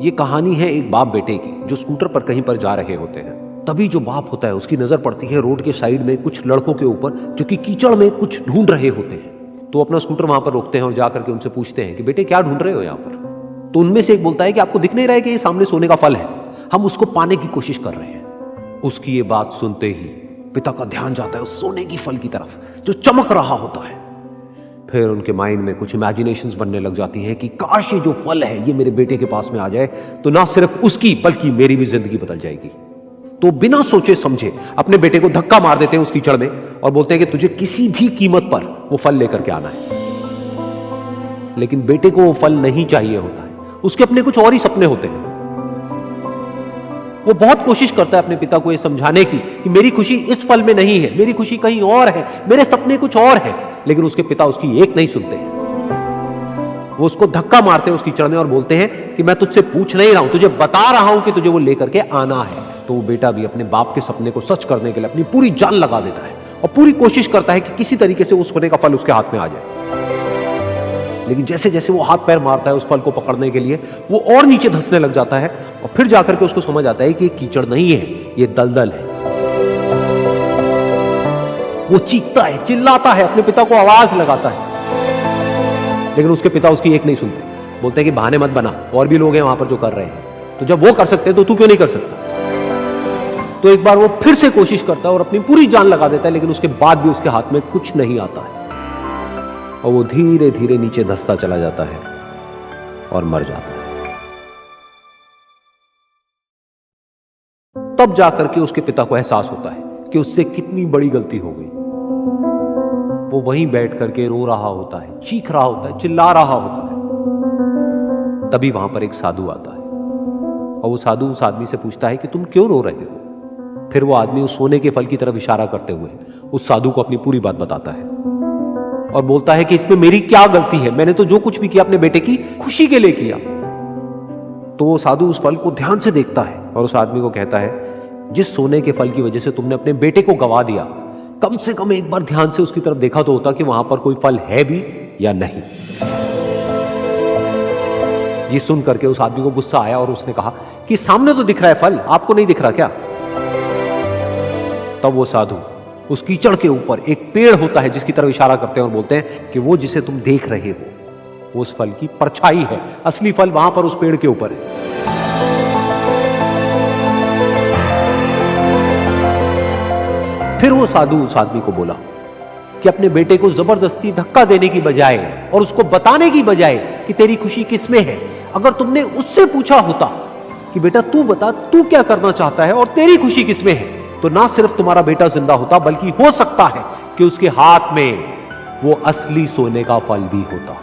ये कहानी है एक बाप बेटे की जो स्कूटर पर कहीं पर जा रहे होते हैं। तभी जो बाप होता है उसकी नजर पड़ती है रोड के साइड में कुछ लड़कों के ऊपर जो कि कीचड़ में कुछ ढूंढ रहे होते हैं। तो अपना स्कूटर वहां पर रोकते हैं और जाकर के उनसे पूछते हैं कि बेटे क्या ढूंढ रहे हो यहाँ पर। तो उनमें से एक बोलता है कि आपको दिख नहीं रहा है कि ये सामने सोने का फल है, हम उसको पाने की कोशिश कर रहे हैं। उसकी ये बात सुनते ही पिता का ध्यान जाता है उस सोने की फल की तरफ जो चमक रहा होता है। फिर उनके माइंड में कुछ इमेजिनेशंस बनने लग जाती हैं कि काश ये जो फल है ये मेरे बेटे के पास में आ जाए तो ना सिर्फ उसकी बल्कि मेरी भी जिंदगी बदल जाएगी। तो बिना सोचे समझे अपने बेटे को धक्का मार देते हैं उस कीचड़ में और बोलते हैं कि तुझे किसी भी कीमत पर वो फल लेकर के आना है। लेकिन बेटे को वो फल नहीं चाहिए होता है, उसके अपने कुछ और ही सपने होते हैं। वो बहुत कोशिश करता है अपने पिता को ये समझाने की कि मेरी खुशी इस फल में नहीं है, मेरी खुशी कहीं और है, मेरे सपने कुछ और है। लेकिन उसके पिता उसकी एक नहीं सुनते हैं। वो उसको धक्का मारते हैं उस कीचड़ में और बोलते हैं कि मैं तुझसे पूछ नहीं रहा हूं, तुझे बता रहा हूं कि तुझे वो लेकर के आना है। तो वो बेटा भी अपने बाप के सपने को सच करने के लिए अपनी पूरी जान लगा देता है और पूरी कोशिश करता है कि किसी तरीके से उस सोने का फल उसके हाथ में आ जाए। लेकिन जैसे जैसे वो हाथ पैर मारता है उस फल को पकड़ने के लिए वो और नीचे धंसने लग जाता है और फिर जाकर के उसको समझ आता है कि ये कीचड़ नहीं है, ये दलदल है। वो चीखता है, चिल्लाता है, अपने पिता को आवाज लगाता है, लेकिन उसके पिता उसकी एक नहीं सुनते। बोलते हैं कि बहाने मत बना, और भी लोग हैं वहां पर जो कर रहे हैं, तो जब वो कर सकते हैं तो तू क्यों नहीं कर सकता। तो एक बार वो फिर से कोशिश करता है और अपनी पूरी जान लगा देता है, लेकिन उसके बाद भी उसके हाथ में कुछ नहीं आता है और वो धीरे धीरे नीचे धंसता चला जाता है और मर जाता है। तब जाकर के उसके पिता को एहसास होता है कि उससे कितनी बड़ी गलती हो गई। वो वहीं बैठ करके रो रहा होता है, चीख रहा होता है, चिल्ला रहा होता है। तभी वहां पर एक साधु आता है और वो साधु उस आदमी से पूछता है कि तुम क्यों रो रहे हो। फिर वो आदमी उस सोने के फल की तरफ इशारा करते हुए उस साधु को अपनी पूरी बात बताता है और बोलता है कि इसमें मेरी क्या गलती है, मैंने तो जो कुछ भी किया अपने बेटे की खुशी के लिए किया। तो वो साधु उस फल को ध्यान से देखता है और उस आदमी को कहता है जिस सोने के फल की वजह से तुमने अपने बेटे को गवा दिया, कम से कम एक बार ध्यान से उसकी तरफ देखा तो होता कि वहां पर कोई फल है भी या नहीं। ये सुन करके उस आदमी को गुस्सा आया और उसने कहा कि सामने तो दिख रहा है फल, आपको नहीं दिख रहा क्या। तब वो साधु उस कीचड़ के ऊपर एक पेड़ होता है जिसकी तरफ इशारा करते हैं और बोलते हैं कि वो जिसे तुम देख रहे हो वो उस फल की परछाई है, असली फल वहां पर उस पेड़ के ऊपर है। फिर वो साधु उस आदमी को बोला कि अपने बेटे को जबरदस्ती धक्का देने की बजाय और उसको बताने की बजाय कि तेरी खुशी किसमें है, अगर तुमने उससे पूछा होता कि बेटा तू बता तू क्या करना चाहता है और तेरी खुशी किसमें है, तो ना सिर्फ तुम्हारा बेटा जिंदा होता बल्कि हो सकता है कि उसके हाथ में वो असली सोने का फल भी होता।